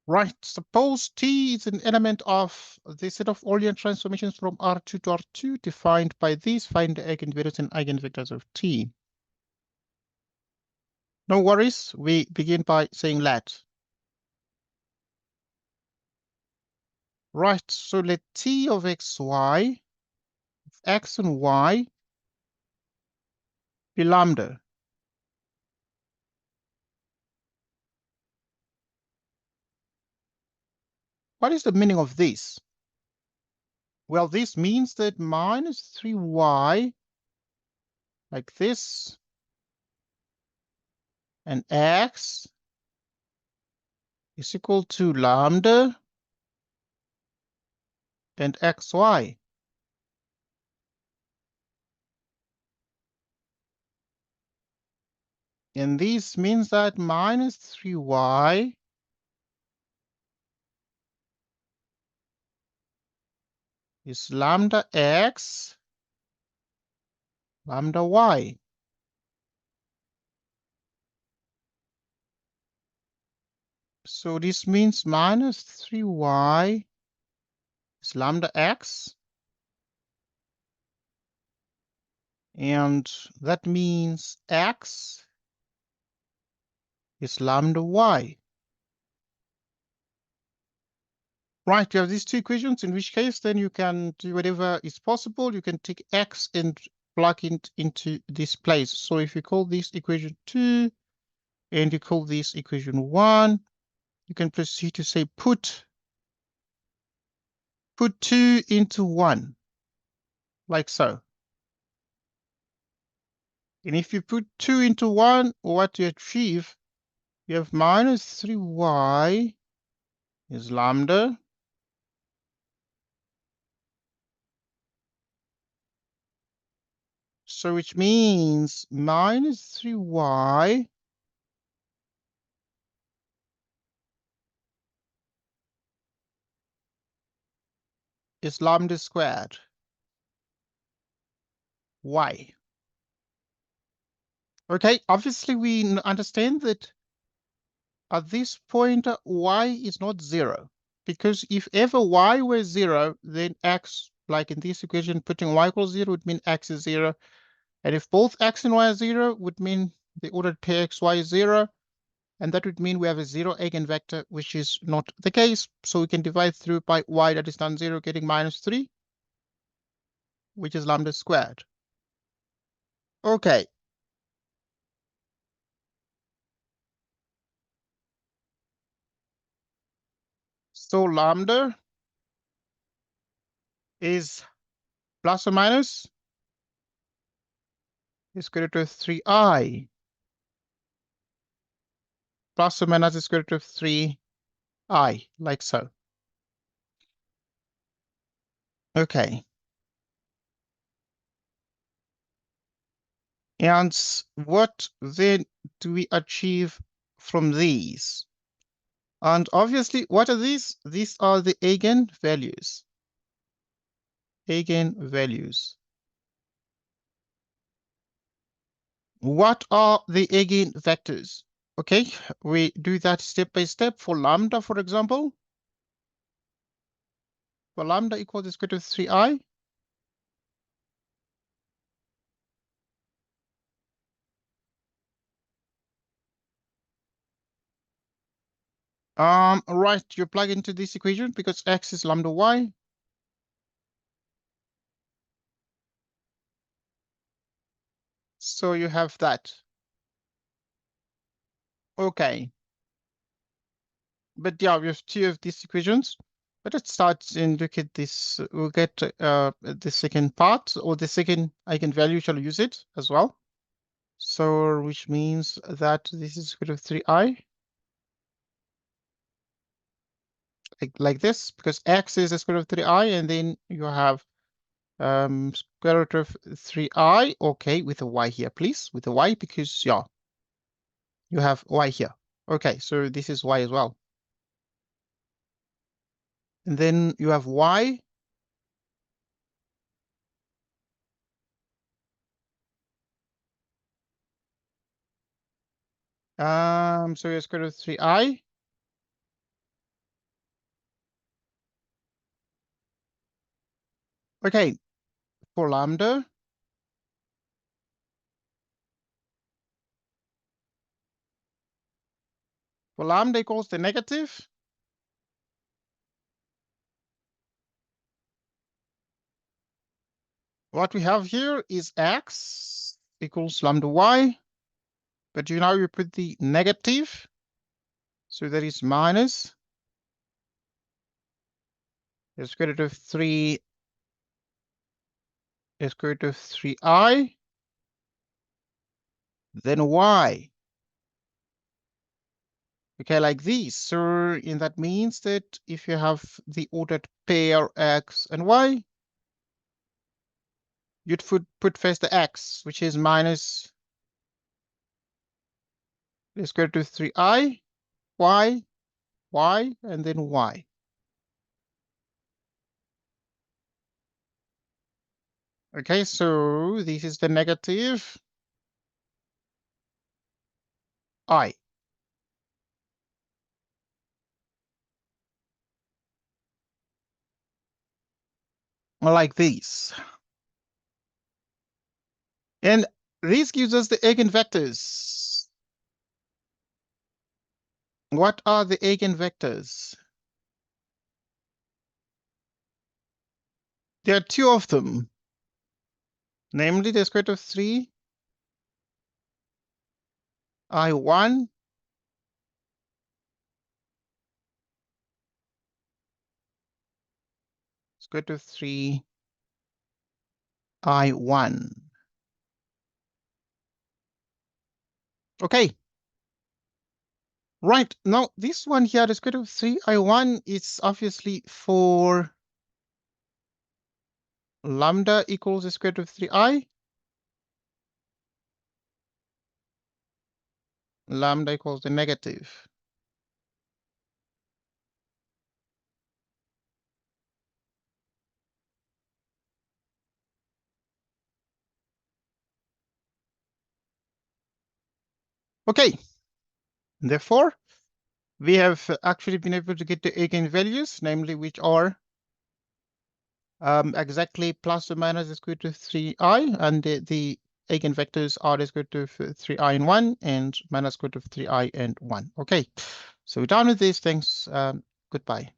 Right, suppose T is an element of the set of Euler transformations from R2 to R2 defined by these. Find the eigenvalues and eigenvectors of T. No worries, we begin by saying let. Right, so let T of x, y, x and y be lambda. What is the meaning of this? Well, this means that minus 3y, like this, and x is equal to lambda and xy. And this means that minus 3y is lambda x, lambda y. So this means minus 3y is lambda x. And that means x is lambda y. Right, you have these two equations, in which case then you can do whatever is possible. You can take x and plug it into this place. So if you call this equation 2 and you call this equation 1, you can proceed to say put 2 into 1, like so. And if you put 2 into 1, what you achieve, you have minus 3y is lambda. So which means minus 3y is lambda squared y. Okay, obviously we understand that at this point y is not 0, because if ever y were 0, then x, like in this equation, putting y equals 0 would mean x is 0. And if both x and y are 0, would mean the ordered pair xy is 0. And that would mean we have a 0 eigenvector, which is not the case. So we can divide through by y that is non-zero, getting minus 3, which is lambda squared. Okay. So lambda is plus or minus the square root of 3i. Plus or minus the square root of 3i, like so. Okay. And what then do we achieve from these? And obviously, what are these? These are the eigenvalues. Eigenvalues. What are the eigenvectors? Okay, we do that step by step. For lambda, for example, for lambda equals the square root of 3i. Right, you plug into this equation because x is lambda y. So you have that. Okay. But yeah, we have two of these equations. But let's start and look at this. We'll get the second part, or the second eigenvalue, shall use it as well. So which means that this is square root of 3i. Like this, because x is the square root of 3i, and then you have square root of 3i, okay, with a y here, please, with a y, because yeah, you have y here. Okay, so this is y as well. And then you have y. So you have square root of 3i. Okay, for lambda, equals the negative, what we have here is x equals lambda y, but you put the negative, so that is minus the square root of 3, the square root of 3i, then y. Okay, like this. So that means that if you have the ordered pair x and y, you'd put first the x, which is minus the square root of 3i, y, and then y. Okay, so this is the negative I. Like this. And this gives us the eigenvectors. What are the eigenvectors? There are two of them, namely the square root of 3, I1, square root of 3, I1. Okay. Right, now this one here, the square root of 3, I1, is obviously for lambda equals the square root of 3i. Lambda equals the negative. Okay, therefore, we have actually been able to get the eigenvalues, namely which are exactly plus or minus the square root of 3i, and the eigenvectors are the square root of 3i and 1 and minus square root of 3i and 1. Okay, so we're done with these things. Goodbye.